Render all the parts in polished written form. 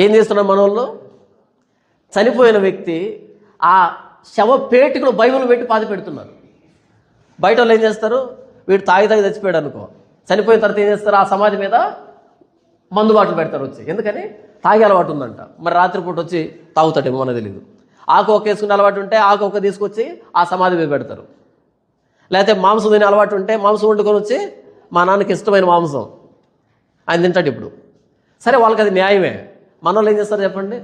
ఏం చేస్తున్నారు మన వాళ్ళు? చనిపోయిన వ్యక్తి ఆ శవ పేటికలో బైబిల్ పెట్టి పాతి పెడుతున్నారు. బయట వాళ్ళు ఏం చేస్తారు? వీడు తాగి చచ్చిపోయాడు అనుకో, చనిపోయిన తర్వాత ఏం చేస్తారు? ఆ సమాధి మీద మందు బాటలు పెడతారు వచ్చి. ఎందుకని? తాగే అలవాటు ఉందంట. మరి రాత్రిపూట వచ్చి తాగుతాడేమో మనకు తెలియదు. ఆకు ఒక్క వేసుకునే అలవాటు ఉంటే ఆకు ఒక్క తీసుకొచ్చి ఆ సమాధి మీద పెడతారు. లేకపోతే మాంసం తినే అలవాటు ఉంటే మాంసం వండుకొని వచ్చి మా నాన్నకి ఇష్టమైన మాంసం ఆయన తింటాడు. ఇప్పుడు సరే, వాళ్ళకి అది న్యాయమే. మన వాళ్ళు ఏం చేస్తారు చెప్పండి?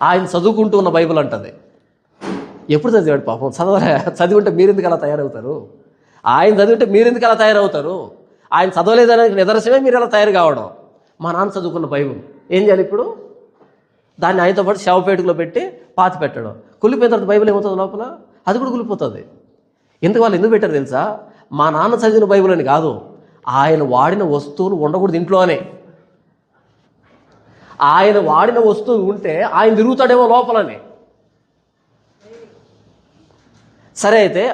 ఆయన చదువుకుంటూ ఉన్న బైబిల్ అంటది. ఎప్పుడు చదివాడు పాపం? చదివి ఉంటే మీరెందుకు అలా తయారవుతారు? ఆయన చదివింటే మీరెందుకు అలా తయారవుతారు? ఆయన చదవలేదనే నిదర్శనమే మీరు అలా తయారు కావడం. మా నాన్న చదువుకున్న బైబిల్ ఏం చేయాలి ఇప్పుడు? దాన్ని ఆయనతో పాటు శవపేటలో పెట్టి పాతి పెట్టడం. కుళ్ళిపోయిన తర్వాత బైబిల్ ఏమవుతుంది లోపల? అది కూడా కుళ్ళిపోతుంది. వాళ్ళు ఎందుకు పెట్టారు తెలుసా? మా నాన్న చదివిన బైబిల్ అని కాదు, ఆయన వాడిన వస్తువులు ఉండకూడదు ఇంట్లోనే. ఆయన వాడిన వస్తువు ఉంటే ఆయన తిరుగుతాడేమో లోపలనే. సరే, అయితే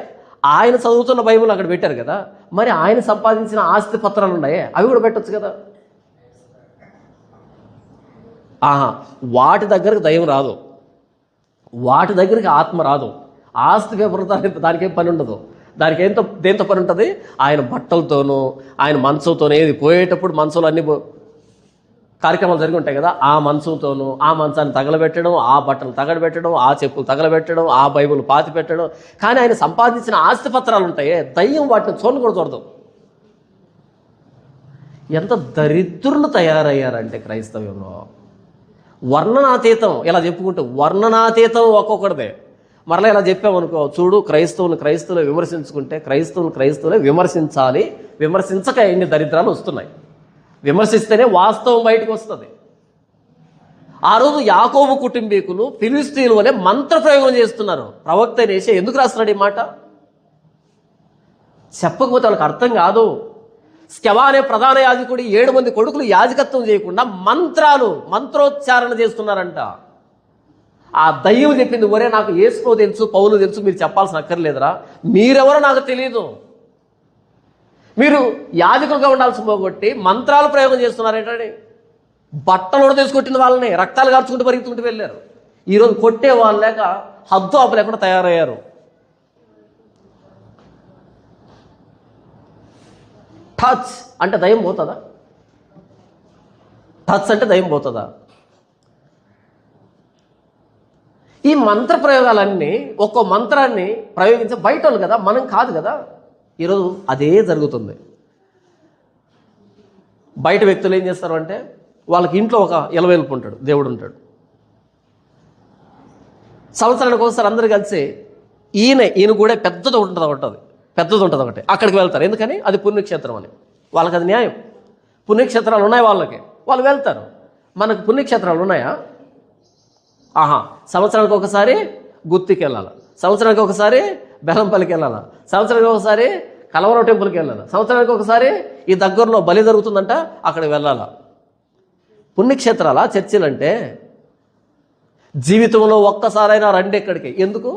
ఆయన చదువుతున్న బైబిల్ అక్కడ పెట్టారు కదా, మరి ఆయన సంపాదించిన ఆస్తి పత్రాలు ఉన్నాయే, అవి కూడా పెట్టచ్చు కదా. వాటి దగ్గరకు దైవం రాదు, వాటి దగ్గరికి ఆత్మ రాదు. ఆస్తి పేపర్ దానికి ఏం పని ఉండదు. దానికి దేంతో పని ఉంటుంది? ఆయన బట్టలతోనూ ఆయన మంచంతోనూ, ఏది పోయేటప్పుడు మంచంలో అన్ని కార్యక్రమాలు జరిగి ఉంటాయి కదా, ఆ మంచంతోనూ ఆ మంచాన్ని తగలబెట్టడం, ఆ బట్టలు తగలబెట్టడం, ఆ చెప్పులు తగలబెట్టడం, ఆ బైబిల్ పాతి పెట్టడం. కానీ ఆయన సంపాదించిన ఆస్తి పత్రాలు ఉంటాయే, దయ్యం వాటిని చూడను కూడా చూడదు. ఎంత దరిద్రులు తయారయ్యారంటే క్రైస్తవ్యంలో. వర్ణనాతీతం ఇలా చెప్పుకుంటూ వర్ణనాతీతం ఒక్కొక్కటిదే. మరలా ఇలా చెప్పామనుకో, చూడు క్రైస్తవులు విమర్శించుకుంటే క్రైస్తవులే విమర్శించాలి, విమర్శించక ఎన్ని దరిద్రాలు వస్తున్నాయి. విమర్శిస్తేనే వాస్తవం బయటకు వస్తుంది. ఆ రోజు యాకోబు కుటుంబీకులు ఫిలిష్తీయుల వలె మంత్రప్రయోగం చేస్తున్నారు. ప్రవక్త నేసే ఎందుకు రాస్తున్నాడు ఈ మాట? చెప్పకపోతే వాళ్ళకి అర్థం కాదు. స్కెవా అనే ప్రధాన యాజకుడి 7 మంది కొడుకులు యాజకత్వం చేయకుండా మంత్రోచ్చారణ చేస్తున్నారంట. ఆ దయ్యం చెప్పింది, ఒరే నాకు యేసు తెలుసు, పౌలు తెలుసు, మీరు చెప్పాల్సిన అక్కర్లేదురా, మీరెవరో నాకు తెలియదు, మీరు యాజకులుగా ఉండాల్సి పోగొట్టి మంత్రాలు ప్రయోగం చేస్తున్నారేంటండి. బట్టలు తీసుకొట్టిన వాళ్ళని రక్తాలు కార్చుకుంటూ పరిగెత్తుకుంటూ వెళ్ళారు. ఈరోజు కొట్టే వాళ్ళు లేక హద్దు ఆపు లేకుండా తయారయ్యారు. టచ్ అంటే దయ్యం పోతుందా? టచ్ అంటే దయ్యం పోతుందా? ఈ మంత్ర ప్రయోగాలన్నీ ఒక్కో మంత్రాన్ని ప్రయోగించే బయట వాళ్ళు కదా, మనం కాదు కదా. ఈరోజు అదే జరుగుతుంది. బయట వ్యక్తులు ఏం చేస్తారు అంటే, వాళ్ళకి ఇంట్లో ఒక ఇలవేల్పు ఉంటాడు, దేవుడు ఉంటాడు. సంవత్సరానికి ఒకసారి అందరూ కలిసి ఈయన కూడా పెద్దది ఉంటుంది ఒకటి, అక్కడికి వెళ్తారు. ఎందుకని? అది పుణ్యక్షేత్రం అని. వాళ్ళకి అది న్యాయం. పుణ్యక్షేత్రాలు ఉన్నాయి వాళ్ళకి, వాళ్ళు వెళ్తారు. మనకు పుణ్యక్షేత్రాలు ఉన్నాయా? సంవత్సరానికి ఒకసారి గుత్తికి వెళ్ళాలి, సంవత్సరానికి ఒకసారి బెల్లంపల్లికి వెళ్ళాలి, సంవత్సరానికి ఒకసారి కలవరం టెంపుల్కి వెళ్ళాలి, సంవత్సరానికి ఒకసారి ఈ దగ్గరలో బలి జరుగుతుందంట అక్కడికి వెళ్ళాలా. పుణ్యక్షేత్రాలా చర్చిలు అంటే? జీవితంలో ఒక్కసారైనా రండి ఎక్కడికి. ఎందుకు?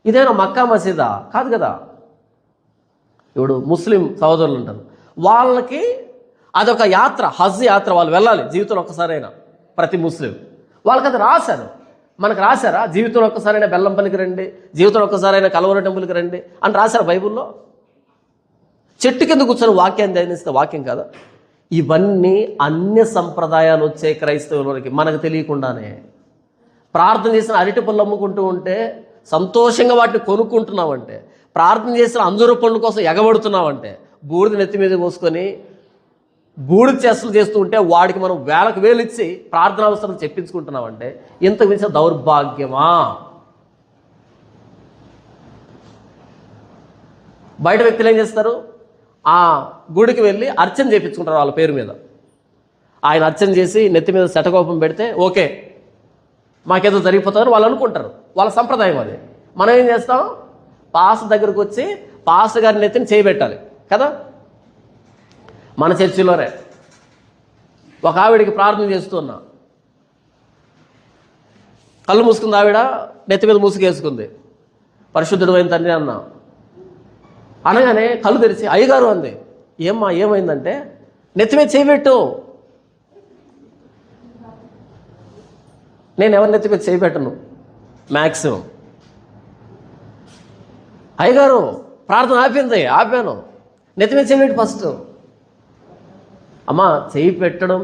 ఇదేనా మక్కా మసీదా? కాదు కదా. ఇప్పుడు ముస్లిం సహోదరులు ఉంటారు, వాళ్ళకి అదొక యాత్ర, హజ్ యాత్ర. వాళ్ళు వెళ్ళాలి జీవితంలో ఒక్కసారైనా. ప్రతి ముస్లిం వాళ్ళకి అది రాశారు. మనకు రాశారా? జీవితంలో ఒక్కసారైనా బెల్లంపల్లికి రండి, జీవితంలో ఒక్కసారైనా కలవరం టెంపుల్కి రండి అని రాశారు బైబుల్లో. చెట్టు కింద కూర్చొని వాక్యాన్ని ధ్యానిస్తే వాక్యం కాదా? ఇవన్నీ అన్య సంప్రదాయాలు వచ్చే క్రైస్తవులకి మనకు తెలియకుండానే. ప్రార్థన చేసిన అరటి పళ్ళు అమ్ముకుంటూ ఉంటే సంతోషంగా వాటిని కొనుక్కుంటున్నామంటే, ప్రార్థన చేసిన అంజూరు పండ్ల కోసం ఎగబడుతున్నామంటే, బూడిద నెత్తి మీద పోసుకొని బూడిద చేష్టలు చేస్తూ ఉంటే వాడికి మనం వేలకు వేలు ఇచ్చి ప్రార్థన అవసరం చెప్పించుకుంటున్నామంటే ఇంత మించిన దౌర్భాగ్యమా? బయట వ్యక్తులు ఏం చేస్తారు? ఆ గుడికి వెళ్ళి అర్చన చేయించుకుంటారు వాళ్ళ పేరు మీద. ఆయన అర్చన చేసి నెత్తి మీద శటకోపం పెడితే ఓకే, మాకేదో జరిగిపోతుందని వాళ్ళు అనుకుంటారు. వాళ్ళ సంప్రదాయం అది. మనం ఏం చేస్తాం? పాస్టర్ దగ్గరకు వచ్చి పాస్టర్ గారి నెత్తిని చేయబెట్టాలి కదా. మన చర్చిలోనే ఒక ఆవిడికి ప్రార్థన చేస్తున్నా, కళ్ళు మూసుకుంది ఆవిడ, నెత్తి మీద ముసుగేసుకుంది. పరిశుద్ధుడు అయిన తండ్రి అన్నా అనగానే కళ్ళు తెరిచి అయ్యగారు అంది. ఏమ్మా ఏమైందంటే, నెత్తి మీద చేయబెట్టు. నేను ఎవరిని ఎత్తి మీద చేయబెట్టను మ్యాక్సిమం. అయ్యగారు ప్రార్థన ఆపాను, నెత్తి మీద చేయబెట్టి ఫస్ట్. అమ్మా చేయి పెట్టడం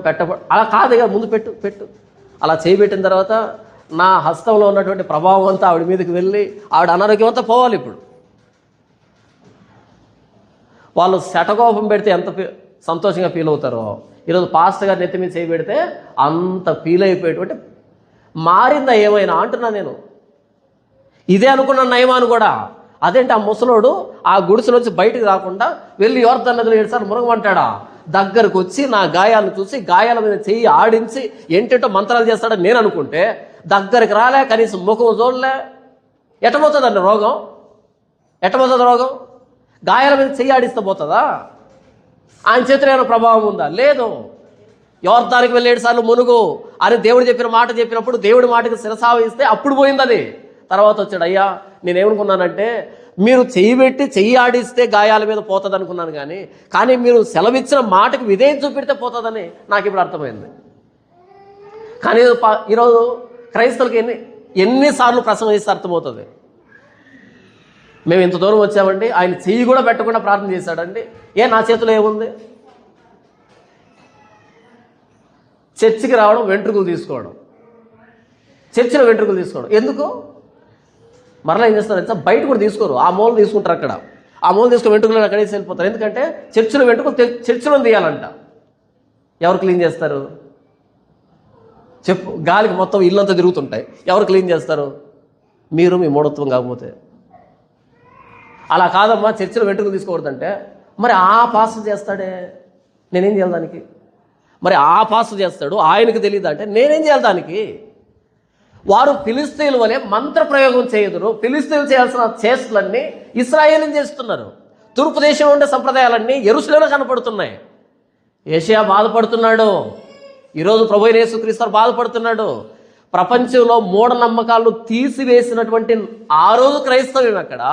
అలా కాదు ఇక ముందు పెట్టు అలా చేయబెట్టిన తర్వాత నా హస్తంలో ఉన్నటువంటి ప్రభావం అంతా ఆవిడ మీదకి వెళ్ళి ఆవిడ అనారోగ్యం అంతా పోవాలి. ఇప్పుడు వాళ్ళు శటకోపం పెడితే ఎంత సంతోషంగా ఫీల్ అవుతారో, ఈరోజు పాస్టర్ గారు నెత్తి మీద చేయి పెడితే అంత ఫీల్ అయిపోయేటువంటి మారిందా ఏమైనా అంటున్నా నేను. ఇదే అనుకున్నాను నయమాను కూడా. అదేంటి ఆ ముసలోడు ఆ గుడిసెలోంచి బయటికి రాకుండా వెళ్ళి యోర్దాను నదిలో 7 సార్లు మునగమంటాడా? దగ్గరకు వచ్చి నా గాయాలను చూసి గాయాల మీద చెయ్యి ఆడించి ఏంటంటో మంత్రాలు చేస్తాడని నేను అనుకుంటే, దగ్గరికి రాలే, కనీసం ముఖం చూడలే. ఎట్టబోతుందండి రోగం? ఎట్టబోతుంది రోగం? గాయాల మీద చెయ్యి ఆడిస్తే పోతుందా? ఆయన చేతిలో ఏమైనా ప్రభావం ఉందా? లేదు. యోర్దానికి వెళ్ళి 7 సార్లు మునుగు అని దేవుడు చెప్పిన మాట చెప్పినప్పుడు దేవుడి మాటకి శిరసావహిస్తే అప్పుడు పోయింది అది. తర్వాత వచ్చాడు, అయ్యా నేనేమనుకున్నానంటే మీరు చెయ్యి పెట్టి చెయ్యి ఆడిస్తే గాయాల మీద పోతుంది అనుకున్నాను, కానీ మీరు సెలవిచ్చిన మాటకి విధేయం చూపెడితే పోతుందని నాకు ఇప్పుడు అర్థమైంది. కానీ ఈరోజు క్రైస్తవులకి ఎన్నిసార్లు ప్రసంగిస్తే అర్థమవుతుంది. మేము ఇంత దూరం వచ్చామండి, ఆయన చెయ్యి కూడా పెట్టకుండా ప్రార్థన చేశాడండి. నా చేతిలో ఏముంది? చర్చికి రావడం, వెంట్రుకలు తీసుకోవడం, చర్చిలో వెంట్రుకలు తీసుకోవడం ఎందుకు? మరలా ఏం చేస్తారు? బయట కూడా తీసుకోరు, ఆ మూల తీసుకుంటారు. అక్కడ ఆ మూల తీసుకుని వెంట్రుకలు అక్కడేసి వెళ్ళిపోతారు. ఎందుకంటే చర్చిలో వెంట్రుకలు చర్చిలో తీయాలంట. ఎవరు క్లీన్ చేస్తారు చెప్పు? గాలికి మొత్తం ఇల్లంతా తిరుగుతుంటాయి, ఎవరు క్లీన్ చేస్తారు? మీరు, మీ మూఢత్వం కాకపోతే. అలా కాదమ్మా చర్చిలో వెంట్రుకలు తీసుకోకూడదంటే, మరి ఆ పాస్టర్ చేస్తాడే, నేనేం చేయాలి దానికి? మరి ఆ పాస్టర్ చేస్తాడు, ఆయనకు తెలియదు అంటే నేనేం చేయాలి దానికి? వారు ఫిలిస్తీన్ల వలె మంత్ర ప్రయోగం చేయదురు. ఫిలిస్తీన్లు చేయాల్సిన చేష్టలన్నీ ఇశ్రాయేలీలు చేస్తున్నారు. తూర్పు దేశంలో ఉండే సంప్రదాయాలన్నీ యెరూషలేములో కనపడుతున్నాయి. యేషయా బాధపడుతున్నాడు, ఈరోజు ప్రభువైన యేసుక్రీస్తు బాధపడుతున్నాడు. ప్రపంచంలో మూఢనమ్మకాలను తీసివేసినటువంటి ఆ రోజు క్రైస్తవ్యం అక్కడ,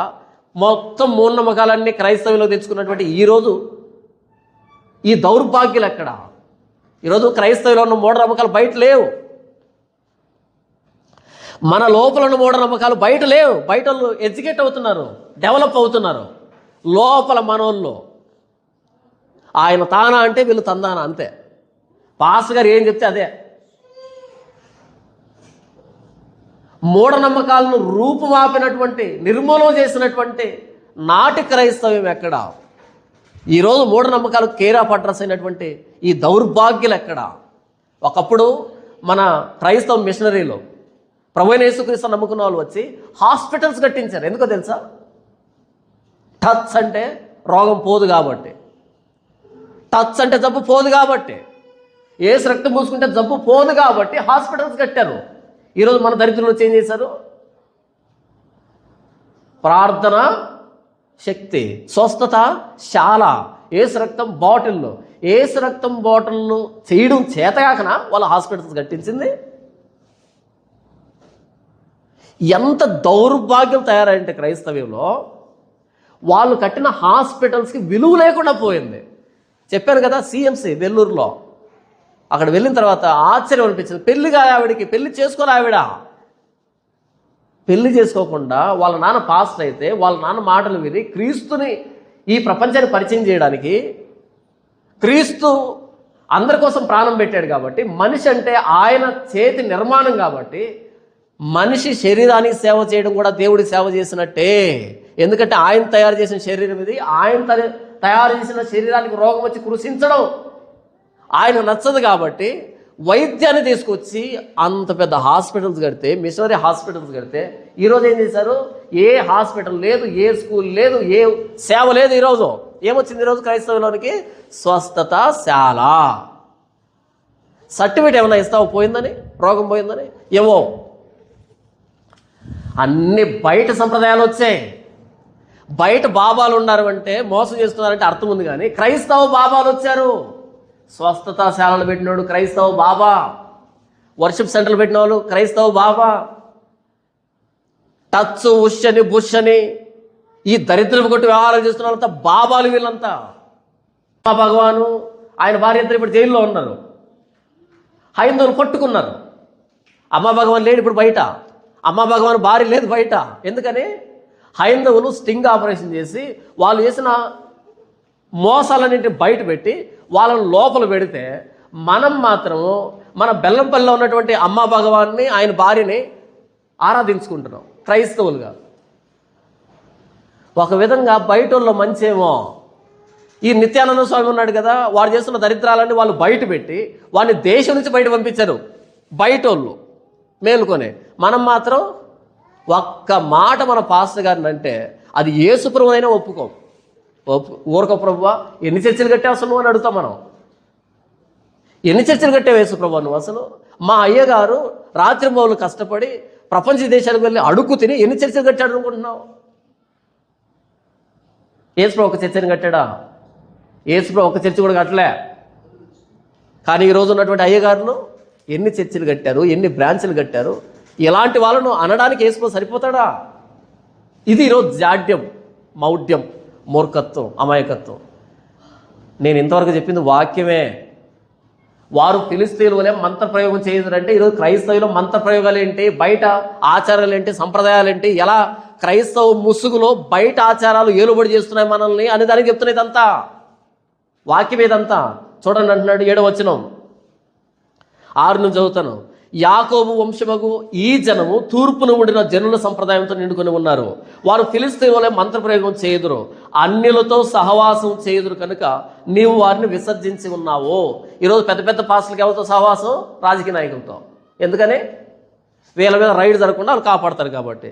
మొత్తం మూఢనమ్మకాలన్నీ క్రైస్తవ్యంలో తెచ్చుకున్నటువంటి ఈరోజు ఈ దౌర్భాగ్యులు ఎక్కడ? ఈరోజు క్రైస్తవులో ఉన్న మూఢనమ్మకాలు బయట లేవు. మన లోపల ఉన్న మూఢనమ్మకాలు బయట లేవు. బయట వాళ్ళు ఎడ్యుకేట్ అవుతున్నారు, డెవలప్ అవుతున్నారు. లోపల మనోళ్ళు ఆయన తానా అంటే వీళ్ళు తందానా, అంతే. పాస్టర్ గారు ఏం చెప్తే అదే. మూఢనమ్మకాలను రూపుమాపినటువంటి, నిర్మూలన చేసినటువంటి నాటి క్రైస్తవ్యం ఎక్కడ? ఈరోజు మూఢనమ్మకాలు కేరా పట్రస్ అయినటువంటి ఈ దౌర్భాగ్యులు ఎక్కడ? ఒకప్పుడు మన క్రైస్తవ మిషనరీలో ప్రభువైన యేసుక్రీస్తు నమ్ముకున్న వాళ్ళు వచ్చి హాస్పిటల్స్ కట్టించారు. ఎందుకో తెలుసా? టచ్ అంటే రోగం పోదు కాబట్టి, టచ్ అంటే జబ్బు పోదు కాబట్టి, ఏసు రక్తం పూసుకుంటే జబ్బు పోదు కాబట్టి హాస్పిటల్స్ కట్టారు. ఈరోజు మన దరిద్రులు వచ్చి ఏం చేశారు? ప్రార్థన శక్తి, స్వస్థత శాల, ఏసు రక్తం బాటిల్లో, ఏసు రక్తం బాటిల్ను చేయడం చేతగాకనా వాళ్ళు హాస్పిటల్స్ కట్టించింది? ఎంత దౌర్భాగ్యం తయారైంటే క్రైస్తవ్యంలో, వాళ్ళు కట్టిన హాస్పిటల్స్కి విలువ లేకుండా పోయింది. చెప్పాను కదా, సిఎంసి వెల్లూరులో. అక్కడ వెళ్ళిన తర్వాత ఆశ్చర్యం అనిపించింది. పెళ్లిగా ఆవిడికి, పెళ్లి చేసుకోలే ఆవిడ. పెళ్లి చేసుకోకుండా వాళ్ళ నాన్న పాస్టర్ అయితే వాళ్ళ నాన్న మాటలు విని క్రీస్తుని ఈ ప్రపంచాన్ని పరిచయం చేయడానికి, క్రీస్తు అందరి కోసం ప్రాణం పెట్టాడు కాబట్టి, మనిషి అంటే ఆయన చేతి నిర్మాణం కాబట్టి, మనిషి శరీరానికి సేవ చేయడం కూడా దేవుడికి సేవ చేసినట్టే. ఎందుకంటే ఆయన తయారు చేసిన శరీరం ఇది. ఆయన తయారు చేసిన శరీరానికి రోగం వచ్చి కృషించడం ఆయన నచ్చదు కాబట్టి వైద్యాన్ని తీసుకొచ్చి అంత పెద్ద హాస్పిటల్స్ కడితే, మిషనరీ హాస్పిటల్స్ కడితే, ఈరోజు ఏం చేశారు? ఏ హాస్పిటల్ లేదు, ఏ స్కూల్ లేదు, ఏ సేవ లేదు. ఈరోజు ఏమొచ్చింది? ఈరోజు క్రైస్తవులోనికి స్వస్థత శాల. సర్టిఫికేట్ ఏమైనా ఇస్తావు పోయిందని, రోగం పోయిందని? ఏమో. అన్ని బయట సంప్రదాయాలు వచ్చాయి. బయట బాబాలు ఉన్నారు అంటే మోసం చేస్తున్నారంటే అర్థం ఉంది. కానీ క్రైస్తవ బాబాలు వచ్చారు. స్వస్థత శాలలు పెట్టినోడు క్రైస్తవ బాబా, వర్షిప్ సెంటర్లు పెట్టిన వాళ్ళు క్రైస్తవ బాబా, టచ్ ఉష్ అని బుష్ అని ఈ దరిద్రపు కొట్టి వ్యవహారం చేస్తున్న వాళ్ళంతా బాబాలు. వీళ్ళంతా భగవాను ఆయన భార్య ఇద్దరు ఇప్పుడు జైల్లో ఉన్నారు. హైందవులు కొట్టుకున్నారు. అమ్మ భగవాన్ లేడు ఇప్పుడు బయట, అమ్మ భగవాన్ భార్య లేదు బయట. ఎందుకని? హైందవులు స్టింగ్ ఆపరేషన్ చేసి వాళ్ళు చేసిన మోసాలన్నింటినీ బయట పెట్టి వాళ్ళని లోపల పెడితే, మనం మాత్రం మన బెల్లంపల్లిలో ఉన్నటువంటి అమ్మ భగవాన్ని, ఆయన భార్యని ఆరాధించుకుంటున్నాం క్రైస్తవులుగా. ఒక విధంగా బయట వాళ్ళు మంచేమో. ఈ నిత్యానంద స్వామి ఉన్నాడు కదా, వాడు చేస్తున్న దరిద్రాలన్నీ వాళ్ళు బయట పెట్టి వాడిని దేశం నుంచి బయట పంపించారు బయట వాళ్ళు మేలుకొని. మనం మాత్రం ఒక్క మాట మన పాస్టర్ గారిని అంటే అది యేసు ప్రభువు అయినా ఒప్పుకోం. ఊరక ప్రభువా ఎన్ని చర్చలు కట్టావు అసలు నువ్వు అని అడుగుతాం మనం. ఎన్ని చర్చలు కట్టావు యేసు ప్రభువా నువ్వు అసలు? మా అయ్యగారు రాత్రింబవళ్ళు కష్టపడి ప్రపంచ దేశాలకు వెళ్ళి అడుక్కు తిని ఎన్ని చర్చలు కట్టాడు అనుకుంటున్నావు? యేసుప్రభు ఒక చర్చని కట్టాడా? యేసుప్రభు ఒక చర్చ కూడా కట్టలే. కానీ ఈరోజు ఉన్నటువంటి అయ్యగారులు ఎన్ని చర్చలు కట్టారు, ఎన్ని బ్రాంచ్లు కట్టారు. ఇలాంటి వాళ్ళను అనడానికి యేసుప్రభు సరిపోతాడా? ఇది ఈరోజు జాడ్యం, మౌఢ్యం, మూర్ఖత్వం, అమాయకత్వం. నేను ఇంతవరకు చెప్పింది వాక్యమే. వారు ఫిలిస్తీన్ల వలె మంత్రప్రయోగం చేయదురంటే ఈరోజు క్రైస్తవులు మంత్రప్రయోగాలు ఏంటి, బయట ఆచారాలు ఏంటి, సంప్రదాయాలు ఏంటి, ఎలా క్రైస్తవ ముసుగులో బయట ఆచారాలు ఏలుబడి చేస్తున్నాయి మనల్ని అని దానికి చెప్తున్నాయి. ఇదంతా వాక్యం ఇదంతా. చూడండి అంటున్నాడు 7వ వచనం, 6 నుంచి చదువుతాను. యాకోబు వంశమగు ఈ జనము తూర్పును ఉండిన జనుల సంప్రదాయంతో నిండుకొని ఉన్నారు. వారు ఫిలిస్తీన్ల వలె మంత్రప్రయోగం చేయుదురు, అన్యులతో సహవాసం చేయుదురు కనుక నీవు వారిని విసర్జించి ఉన్నావు. ఈరోజు పెద్ద పెద్ద పాస్టర్లకి ఎవరితో సహవాసం? రాజకీయ నాయకులతో. ఎందుకని? వీళ్ళ మీద రైడ్ జరగకుండా వాళ్ళు కాపాడతారు కాబట్టి.